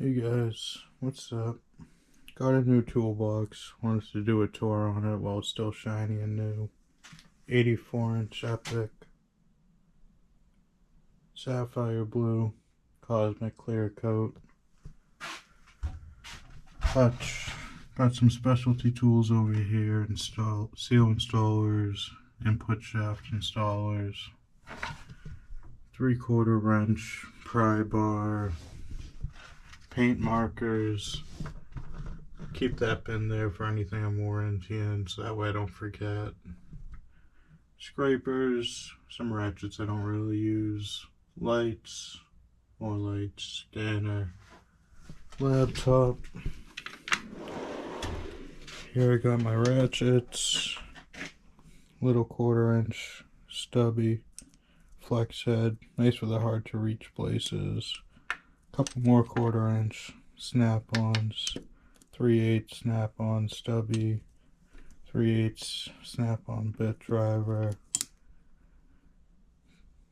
Hey guys, what's up? Got a new toolbox. Wanted to do a tour on it while it's still shiny and new. 84-inch Epiq sapphire blue cosmic clear coat. Got some specialty tools over here. Seal installers, input shaft installers, 3/4 wrench, pry bar, paint markers. Keep that bin there for anything I'm warrantying, so that way I don't forget. Scrapers, some ratchets I don't really use, lights, more lights, scanner, laptop. Here I got my ratchets, little 1/4 inch stubby, flex head, nice for the hard to reach places. Couple more 1/4 inch snap-ons, 3/8 snap-on stubby, 3/8 snap-on bit driver,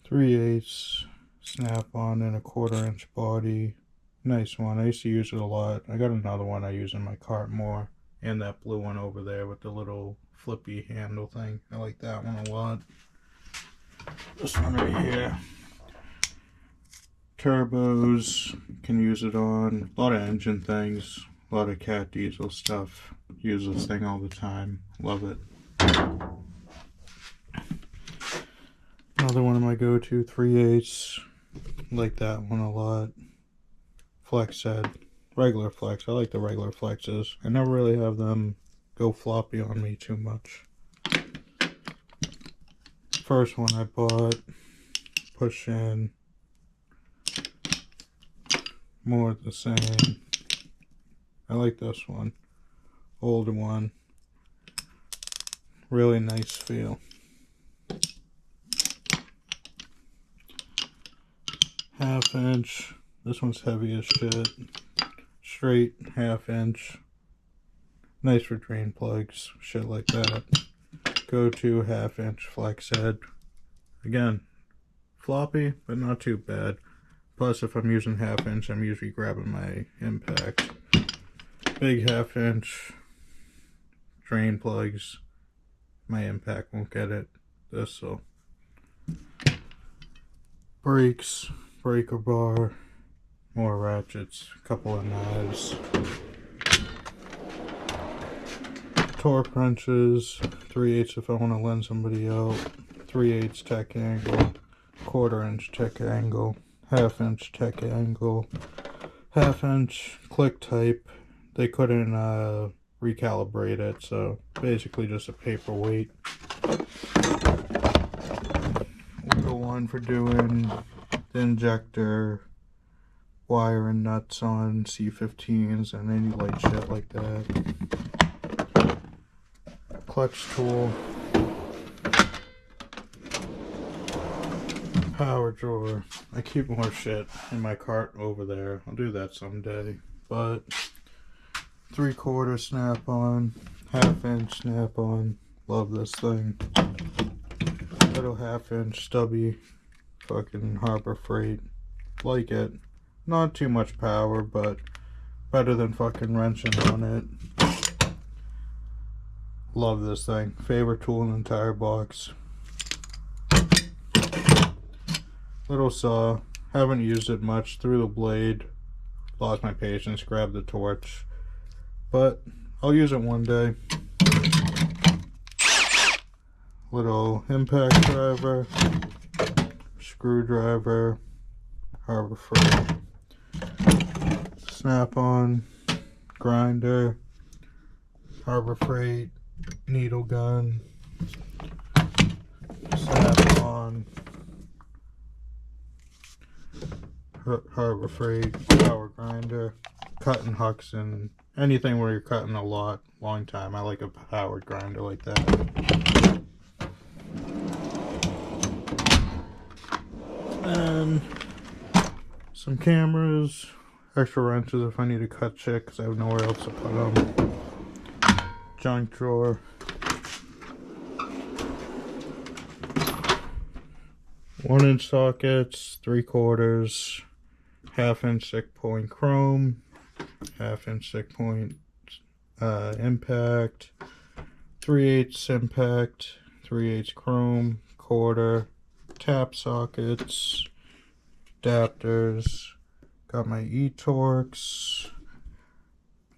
3/8 snap-on and a 1/4 inch body. Nice one. I used to use it a lot. I got another one I use in my cart more, and that blue one over there with the little flippy handle thing. I like that one a lot. This one right here. Turbos, can use it on a lot of engine things, a lot of cat diesel stuff. Use this thing all the time, love it. Another one of my go-to 3/8, like that one a lot. Flex head, regular flex, I like the regular flexes. I never really have them go floppy on me too much. First one I bought, push in, more of the same. I like this one, older one, really nice feel. Half inch, this one's heavy as shit, straight 1/2 inch, nice for drain plugs, shit like that. Go to 1/2 inch flex head, again, floppy, but not too bad. Plus, if I'm using 1/2 inch, I'm usually grabbing my impact. Big 1/2 inch drain plugs, my impact won't get it. This'll. Brakes, breaker bar, more ratchets, a couple of knives. Torque wrenches, 3/8 if I want to lend somebody out, 3/8 tech angle, 1/4 inch tech angle, 1/2 inch tech angle, 1/2 inch click type. They couldn't recalibrate it, so basically just a paperweight. Little one for doing the injector, wire and nuts on C15s and any light shit like that. Clutch tool. Power drawer. I keep more shit in my cart over there. I'll do that someday. But 3/4 snap-on, 1/2 inch snap-on. Love this thing. Little 1/2 inch stubby, fucking Harbor Freight. Like it. Not too much power, but better than fucking wrenching on it. Love this thing. Favorite tool in the entire box. Little saw, haven't used it much, threw the blade, lost my patience, grabbed the torch, but I'll use it one day. Little impact driver, screwdriver, Harbor Freight, snap-on, grinder, Harbor Freight, needle gun, snap-on, Harbor Freight, power grinder, cutting hucks and anything where you're cutting a long time. I like a powered grinder like that. And some cameras, extra wrenches if I need to cut shit because I have nowhere else to put them. Junk drawer. One inch sockets, 3/4, 1/2" 6 point chrome, 1/2" 6 point impact, 3/8 impact, 3/8 chrome, quarter, tap sockets, adapters, got my E-Torx,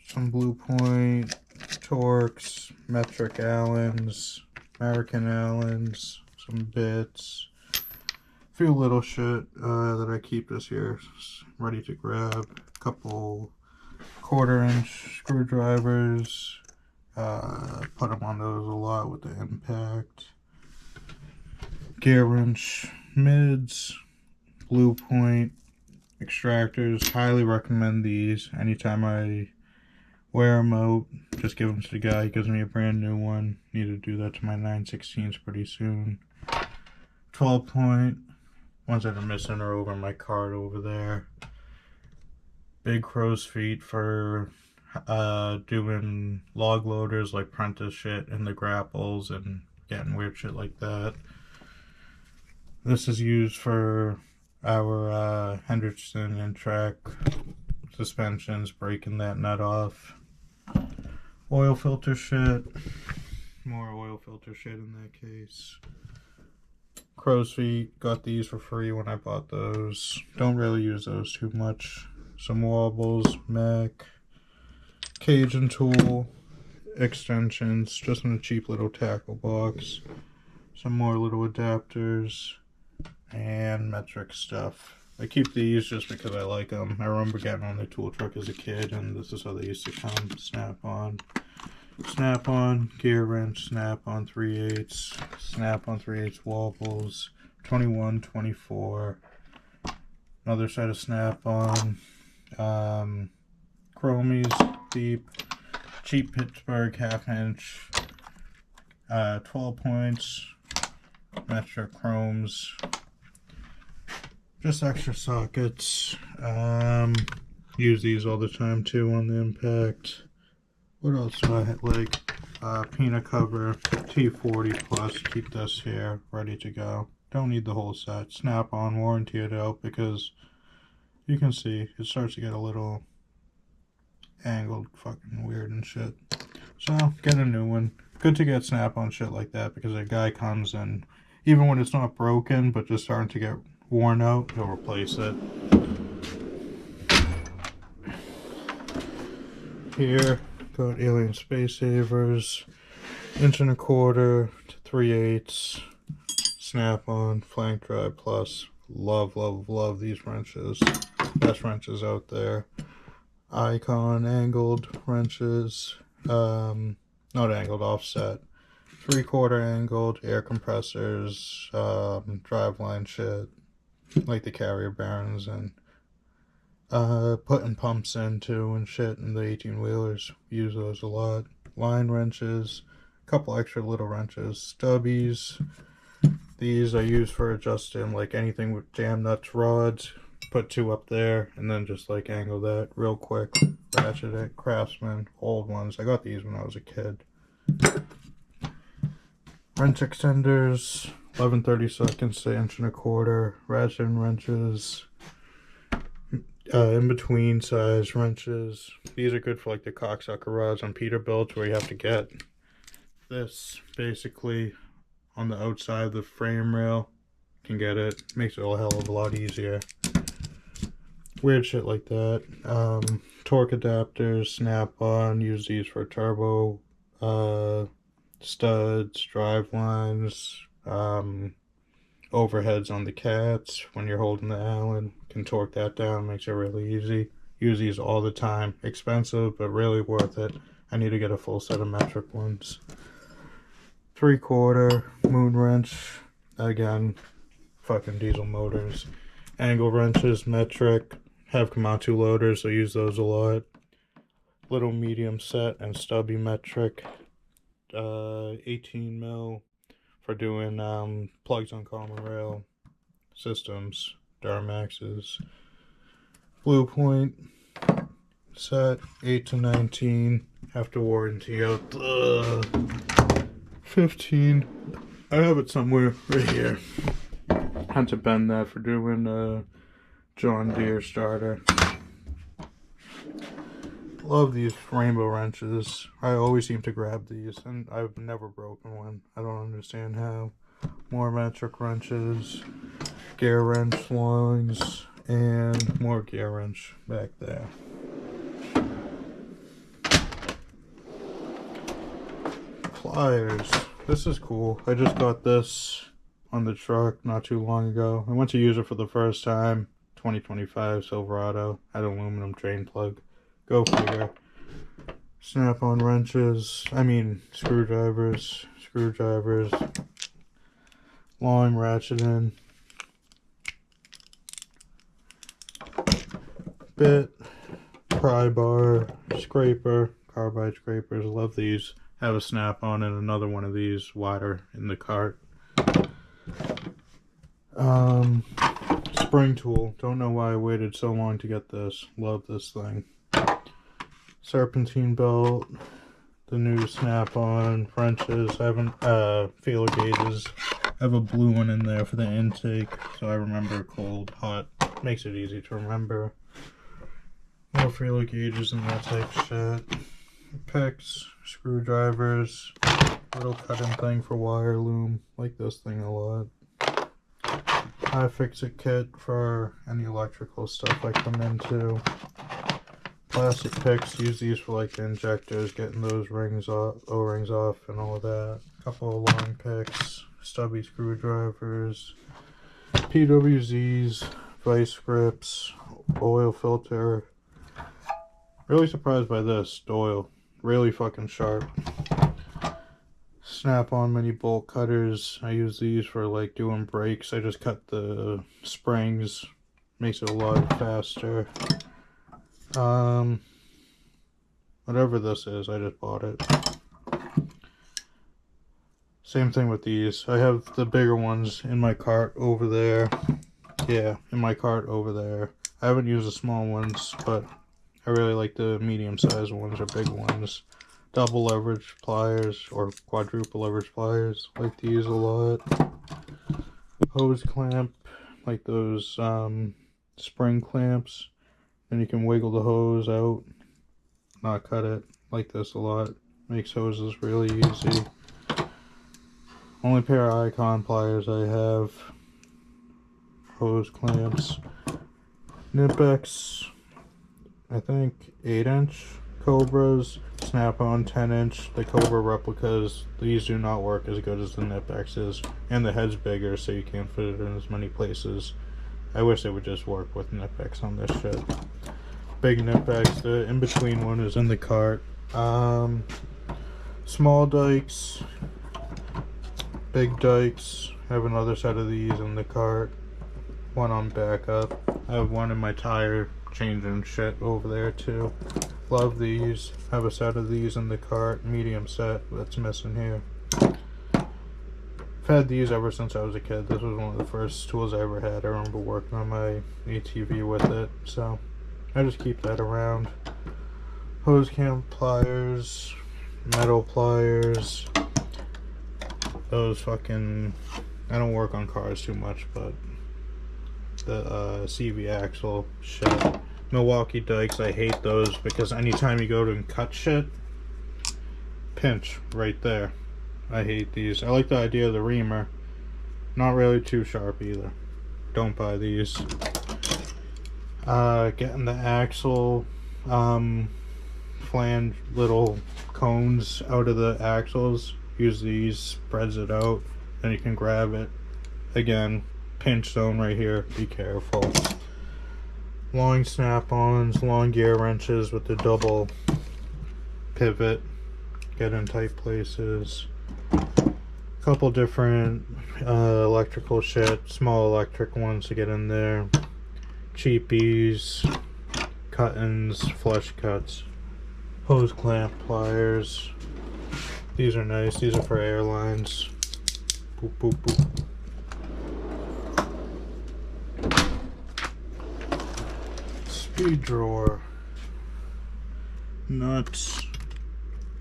some Blue Point, Torx, metric Allens, American Allens, some bits, a few little shit that I keep this year ready to grab, a couple 1/4" screwdrivers, put them on those a lot with the impact, gear wrench mids, Blue Point extractors, highly recommend these. Anytime I wear them out, just give them to the guy, he gives me a brand new one. Need to do that to my 9/16s pretty soon. 12 point, ones that are missing are over my cart over there. Big crow's feet for doing log loaders like Prentice shit in the grapples and getting weird shit like that. This is used for our Henderson and track suspensions, breaking that nut off. Oil filter shit, more oil filter shit in that case. Crow's feet, got these for free when I bought those. Don't really use those too much. Some wobbles, Mac, Cajun tool, extensions, just in a cheap little tackle box. Some more little adapters, and metric stuff. I keep these just because I like them. I remember getting on the tool truck as a kid, and this is how they used to come. Snap-on, gear wrench, snap-on 3/8, snap-on 3/8 wobbles, 21, 24. Another set of snap-on, chromies, deep, cheap Pittsburgh 1/2", 12 points, metric chromes, just extra sockets. Use these all the time too on the impact. What else do I like? Peanut cover, T40 plus, keep this here ready to go. Don't need the whole set. Snap-on, warranty it out, because you can see it starts to get a little angled, fucking weird and shit. So get a new one. Good to get snap-on shit like that, because a guy comes and even when it's not broken but just starting to get worn out, he'll replace it. Here, got Alien Space Savers, 1.25" to 3/8, snap-on, flank drive plus. Love, love, love these wrenches. Best wrenches out there. Icon angled wrenches, not angled, offset. 3/4 angled, air compressors, driveline shit, like the carrier bearings, and putting pumps in too and shit in the 18-wheelers. Use those a lot. Line wrenches, a couple extra little wrenches. Stubbies, these I use for adjusting like anything with jam nuts, rods. Put 2 up there and then just like angle that real quick. Ratchet it. Craftsman, old ones. I got these when I was a kid. Wrench extenders, 11/32 to 1.25". Ratchet wrenches, in between size wrenches. These are good for like the cocksucker rods on Peterbilt, where you have to get this basically on the outside of the frame rail. Can get it. Makes it a hell of a lot easier. Weird shit like that. Torque adapters, snap-on. Use these for turbo studs, drive lines, overheads on the cats. When you're holding the Allen, can torque that down. Makes it really easy. Use these all the time. Expensive, but really worth it. I need to get a full set of metric ones. 3/4 moon wrench. Again, fucking diesel motors. Angle wrenches, metric. Have Komatsu loaders, so use those a lot. Little medium set and stubby metric. 18 mil for doing plugs on common rail systems, Duramaxes. Blue Point set 8 to 19. Have to warranty out the 15. I have it somewhere right here. Had to bend that for doing John Deere starter. Love these rainbow wrenches. I always seem to grab these, and I've never broken one. I don't understand how. More metric wrenches, gear wrench longs, and more gear wrench back there. Pliers. This is cool. I just got this on the truck not too long ago. I went to use it for the first time. 2025 Silverado. Had an aluminum drain plug. Go figure. Snap-on wrenches. Screwdrivers. Long ratcheting. Bit. Pry bar. Scraper. Carbide scrapers. Love these. Have a snap-on and another one of these wider in the cart. Spring tool. Don't know why I waited so long to get this. Love this thing. Serpentine belt. The new snap-on wrenches. I haven't, feeler gauges. I have a blue one in there for the intake, so I remember cold, hot. Makes it easy to remember. More feeler gauges and that type of shit. Picks, screwdrivers, little cutting thing for wire loom. Like this thing a lot. iFixit kit for any electrical stuff I come into. Plastic picks, use these for like the injectors, getting those rings off, O-rings off and all that. Couple of long picks, stubby screwdrivers, PWZs, vice grips, oil filter. Really surprised by this, oil. Really fucking sharp. Snap-on mini bolt cutters. I use these for like doing brakes. I just cut the springs. Makes it a lot faster. Whatever this is, I just bought it. Same thing with these. I have the bigger ones in my cart over there. Yeah, in my cart over there. I haven't used the small ones, but I really like the medium-sized ones or big ones. Double leverage pliers or quadruple leverage pliers. Like these a lot. Hose clamp, like those spring clamps. And you can wiggle the hose out, not cut it. Like this a lot. Makes hoses really easy. Only pair of Icon pliers I have. Hose clamps. Nipex, I think 8-inch Cobras. Snap-on 10-inch. The Cobra replicas, these do not work as good as the Nipexes. And the head's bigger, so you can't fit it in as many places. I wish they would just work with Nipex on this shit. Big Nipex, the in-between one is in the cart. Small dikes, big dikes. I have another set of these in the cart. One on backup. I have one in my tire changing shit over there too. Love these. Have a set of these in the cart. Medium set that's missing here. I've had these ever since I was a kid. This was one of the first tools I ever had. I remember working on my ATV with it, so I just keep that around. Hose cam pliers, metal pliers. Those fucking, I don't work on cars too much, but the CV axle shit. Milwaukee dikes, I hate those because anytime you go to cut shit, pinch right there. I hate these. I like the idea of the reamer. Not really too sharp either. Don't buy these. Getting the axle flange little cones out of the axles. Use these, spreads it out, and you can grab it. Again, pinch zone right here. Be careful. Long snap-ons, long gear wrenches with the double pivot. Get in tight places. Couple different electrical shit, small electric ones to get in there. Cheapies, cut-ins, flush cuts, hose clamp pliers. These are nice. These are for airlines. Boop, boop, boop. Speed drawer. Nuts.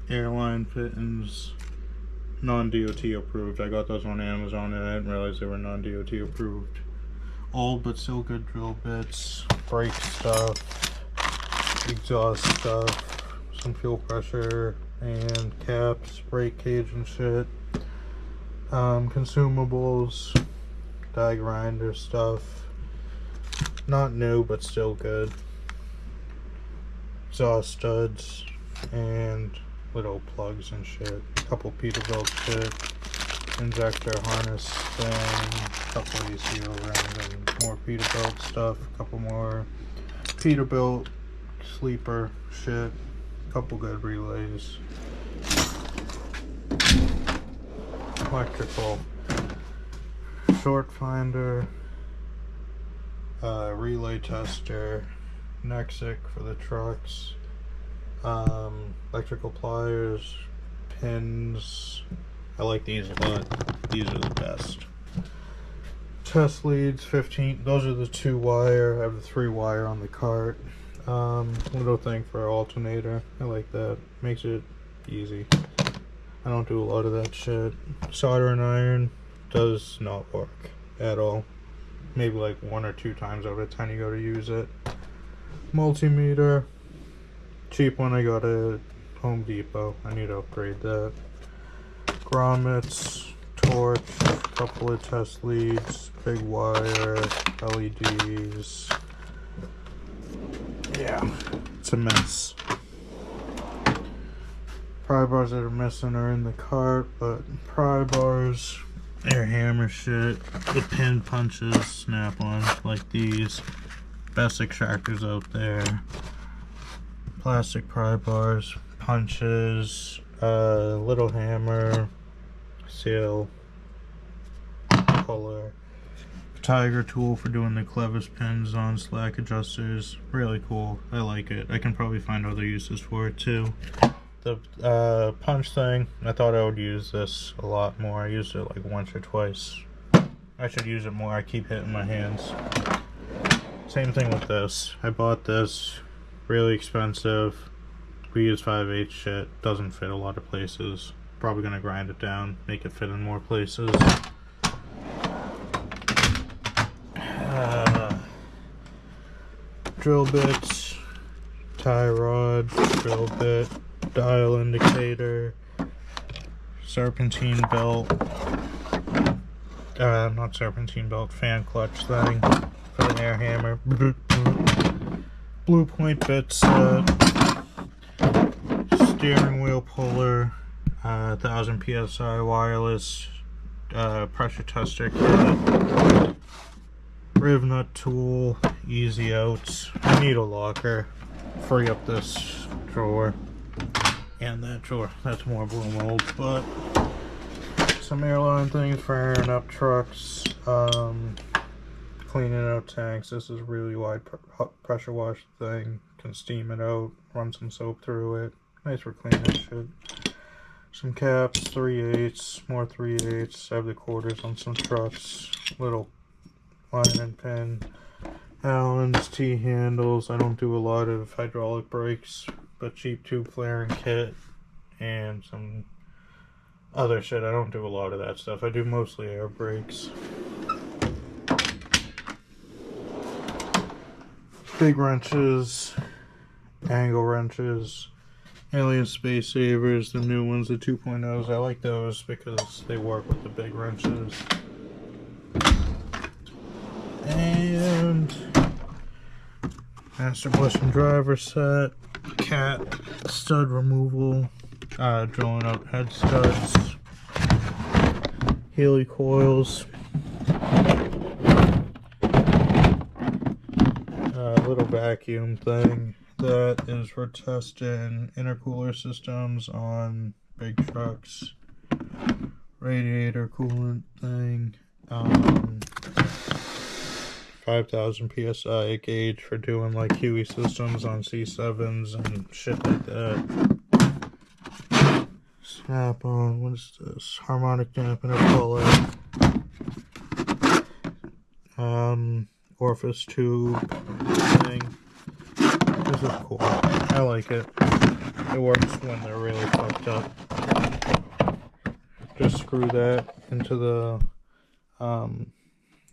Airline fittings. Non-DOT approved. I got those on Amazon and I didn't realize they were non-DOT approved. old but still good drill bits, brake stuff, exhaust stuff, some fuel pressure and caps, brake cage and shit, consumables, die grinder stuff, not new but still good, exhaust studs and little plugs and shit, couple Peterbilt shit, injector harness thing, couple ECU rings and more Peterbilt stuff, couple more Peterbilt sleeper shit, couple good relays, electrical short finder, relay tester, Nexic for the trucks, electrical pliers, pins. I like these a lot. These are the best. Test leads, 15. Those are the 2-wire. I have the 3-wire on the cart. Little thing for alternator. I like that. Makes it easy. I don't do a lot of that shit. Soldering iron does not work at all. Maybe like 1 or 2 times out of 10 you go to use it. Multimeter. Cheap one I got at Home Depot. I need to upgrade that. Grommets, torch, couple of test leads, big wire, LEDs. Yeah, it's a mess. Pry bars that are missing are in the cart, but pry bars, air hammer shit, the pin punches, snap on like these. Best extractors out there. Plastic pry bars, punches, little hammer, seal, puller, Tiger tool for doing the clevis pins on slack adjusters. Really cool. I like it. I can probably find other uses for it too. The punch thing, I thought I would use this a lot more. I used it like once or twice. I should use it more. I keep hitting my hands. Same thing with this. I bought this, really expensive. We use 5/8 shit. Doesn't fit a lot of places. Probably gonna grind it down, make it fit in more places. Drill bits, tie rod, drill bit, dial indicator, serpentine belt, not serpentine belt, fan clutch thing for the air hammer, blue point bit set, steering wheel puller, 1000 psi wireless, pressure tester kit, riv nut tool, easy outs. I need a locker, free up this drawer and that drawer. That's more blue mold, but some airline things for airing up trucks, cleaning out tanks. This is really wide pressure wash thing. Can steam it out, run some soap through it. Nice for cleaning shit. Some caps, 3/8, more 3/8. I have the quarters on some trucks. Little line and pin. Allens, T-handles. I don't do a lot of hydraulic brakes, but cheap tube flaring kit and some other shit. I don't do a lot of that stuff. I do mostly air brakes. Big wrenches, angle wrenches, Alien Space Savers, the new ones, the 2.0s. I like those because they work with the big wrenches. And master bush and driver set, cat stud removal, drilling out head studs, Healy coils, little vacuum thing that is for testing intercooler systems on big trucks, radiator coolant thing, 5,000 psi gauge for doing like Huey systems on C7s and shit like that. Snap on, what is this? Harmonic dampener puller. Orifice tube thing. This is cool. I like it. It works when they're really fucked up. Just screw that into the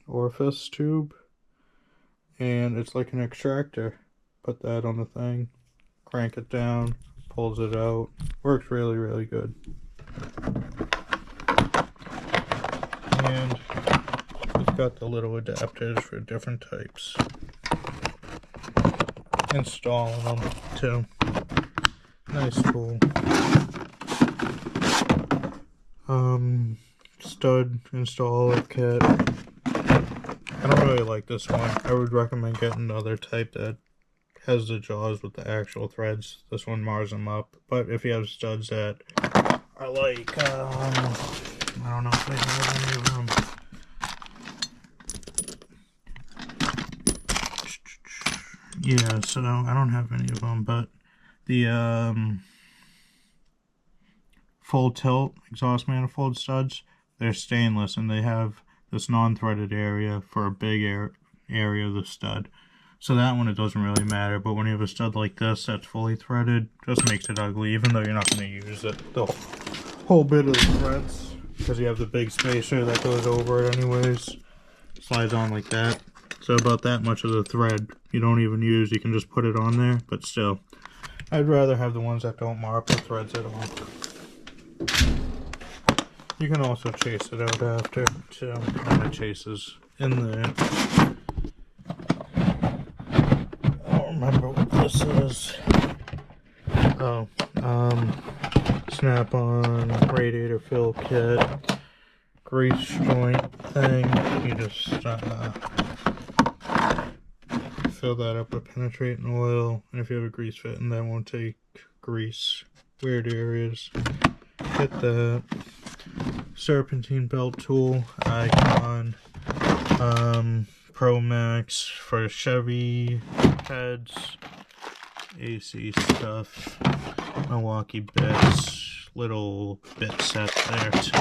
orifice tube and it's like an extractor. Put that on the thing, crank it down, pulls it out. Works really, really good. And it's got the little adapters for different types. Installing them too. Nice tool. Stud installer kit. I don't really like this one. I would recommend getting another type that has the jaws with the actual threads. This one mars them up. But if you have studs that are like, I don't know if I have any of them. Yeah, so I don't have any of them, but the full tilt exhaust manifold studs, they're stainless and they have this non-threaded area for a big area of the stud. So that one, it doesn't really matter, but when you have a stud like this that's fully threaded, just makes it ugly, even though you're not going to use it the whole bit of the threads, because you have the big spacer that goes over it anyways. Slides on like that. So about that much of the thread you don't even use, you can just put it on there, but still, I'd rather have the ones that don't mar up the threads at all. You can also chase it out after, too, and it chases in there. I don't remember what this is. Oh, snap-on radiator fill kit, grease joint thing. You just fill that up with penetrating oil, and if you have a grease fitting, that won't take grease weird areas. Get that. Serpentine belt tool, Icon, Pro Max for Chevy heads, AC stuff, Milwaukee bits, little bit set there too.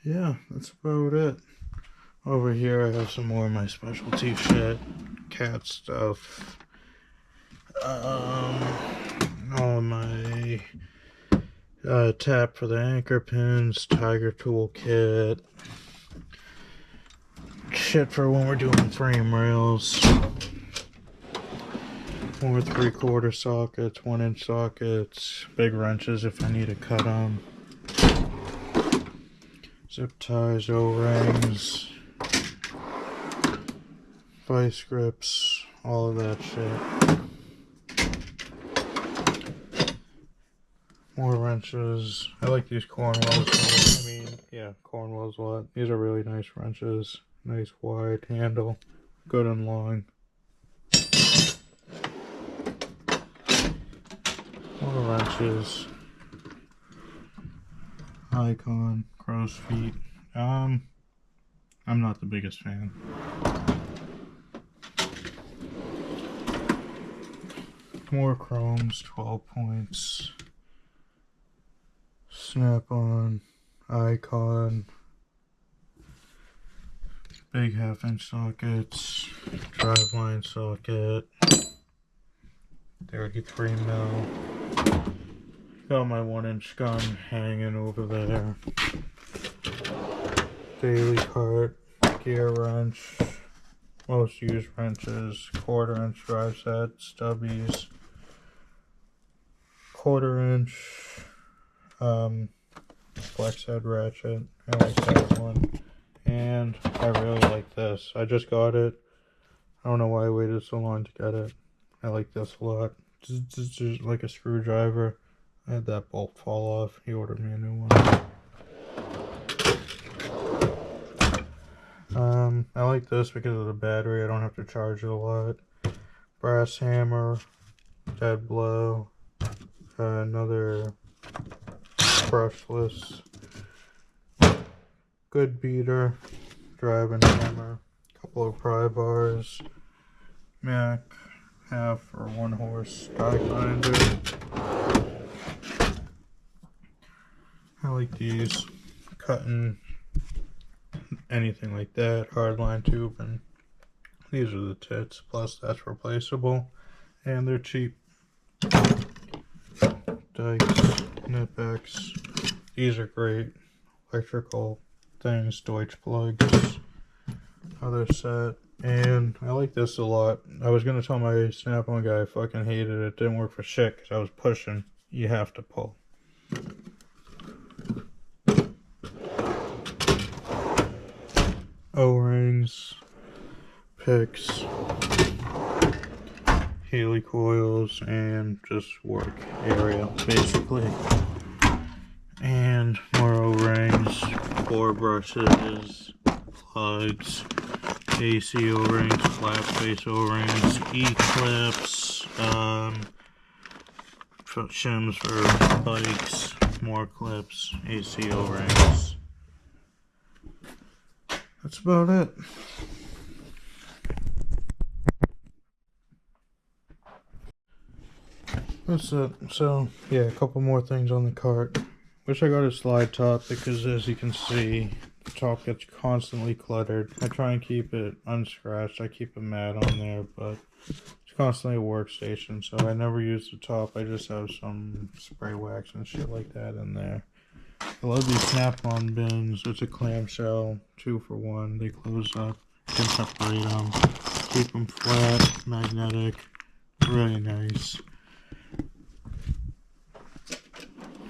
Yeah, that's about it. Over here I have some more of my specialty shit, cat stuff. All my tap for the anchor pins, tiger tool kit, shit for when we're doing frame rails, more 3/4 sockets, 1-inch sockets, big wrenches if I need to cut them, zip ties, O-rings, vice grips, all of that shit. More wrenches. I like these Cornwells. I mean, yeah, Cornwells a lot. These are really nice wrenches. Nice wide handle. Good and long. More wrenches. Icon. Crow's feet. I'm not the biggest fan. More chromes. 12 points. Snap-on, Icon, big 1/2-inch sockets, driveline socket, 33 mil. Got my 1-inch gun hanging over there. Daily cart, gear wrench, most used wrenches, 1/4-inch drive set, stubbies, 1/4-inch. Flex head ratchet. I like that one. And I really like this. I just got it. I don't know why I waited so long to get it. I like this a lot. Just like a screwdriver. I had that bolt fall off. He ordered me a new one. I like this because of the battery. I don't have to charge it a lot. Brass hammer. Dead blow. Another brushless, good beater, driving hammer, couple of pry bars, Mac, 1/2 or 1 horse die finder. I like these, cutting anything like that, hardline tubing. These are the tits, plus that's replaceable, and they're cheap. Dikes, Nipex, these are great. electrical things, Deutsch plugs, other set. And I like this a lot. I was gonna tell my Snap-on guy I fucking hated it. It didn't work for shit because I was pushing. You have to pull. O-rings, picks, Haley coils, and just work area basically. And more O-rings, 4 brushes, plugs, AC O-rings, flat face O-rings, E-clips, shims for bikes, more clips, AC O-rings. That's about it. That's it. So, yeah, a couple more things on the cart. Wish I got a slide top because, as you can see, the top gets constantly cluttered. I try and keep it unscratched. I keep a mat on there, but it's constantly a workstation, so I never use the top. I just have some spray wax and shit like that in there. I love these Snap-on bins. It's a clamshell, 2 for 1. They close up. You can separate them. Keep them flat, magnetic. Really nice.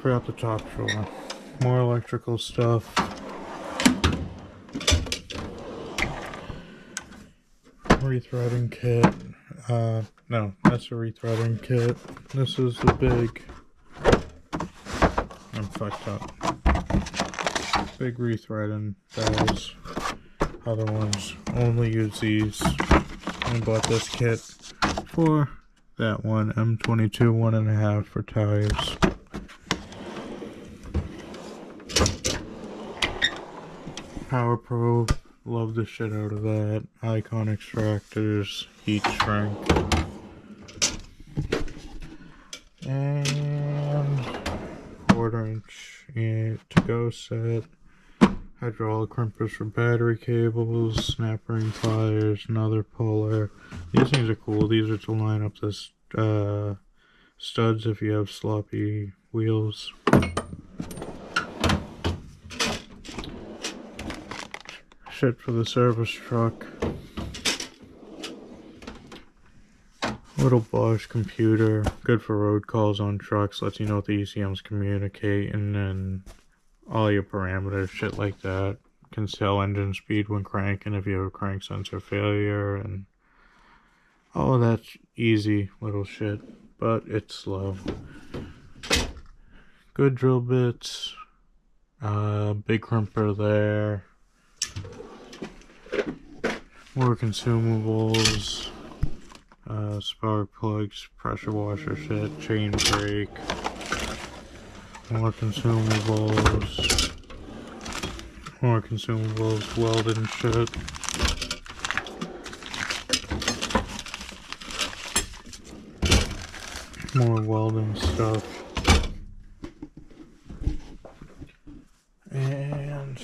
Forgot the top drawer. More electrical stuff. Rethreading kit. No, that's a rethreading kit. This is the big... I'm fucked up. Big rethreading dies. Other ones only use these. I bought this kit for that one. M22 1.5 for tires. Power probe. Love the shit out of that. Icon extractors. Heat shrink. And 1/4-inch to-go set. Hydraulic crimpers for battery cables, snap ring pliers, another puller. These things are cool. These are to line up the studs if you have sloppy wheels. Shit for the service truck. Little Bosch computer, good for road calls on trucks, lets you know what the ECMs communicate, and then all your parameters, shit like that. Can tell engine speed when cranking if you have a crank sensor failure, and all of that's easy little shit, but it's slow. Good drill bits, big crimper there, more consumables, spark plugs, pressure washer shit, chain brake, more consumables, welding shit. More welding stuff. And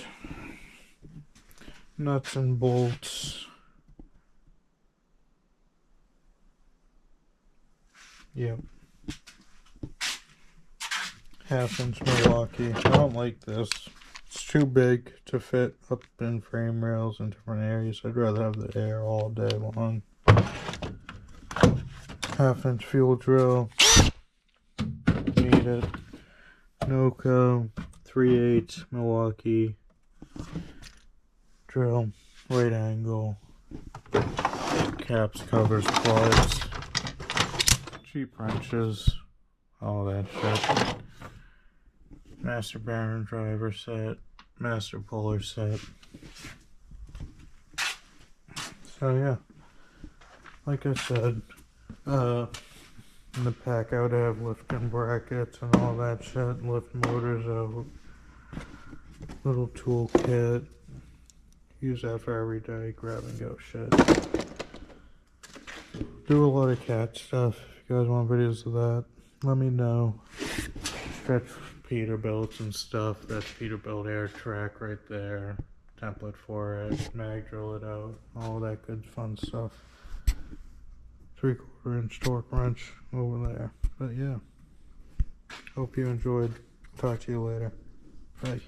nuts and bolts. Yep. 1/2-inch Milwaukee. I don't like this. It's too big to fit up in frame rails in different areas. I'd rather have the air all day long. 1/2-inch fuel drill. Need it. Noco. 3/8 Milwaukee. Drill. Right angle. Caps, covers, plugs. Cheap wrenches. All that shit. Master bearing driver set. Master puller set. So yeah. Like I said, in the pack I would have lifting brackets and all that shit. Lift motors out. Little tool kit. Use that for every day. Grab and go shit. Do a lot of cat stuff. If you guys want videos of that, let me know. Stretch Peterbilt and stuff. That's Peterbilt air track right there. Template for it. Mag drill it out. All that good fun stuff. 3/4-inch torque wrench over there. But yeah. Hope you enjoyed. Talk to you later. Bye.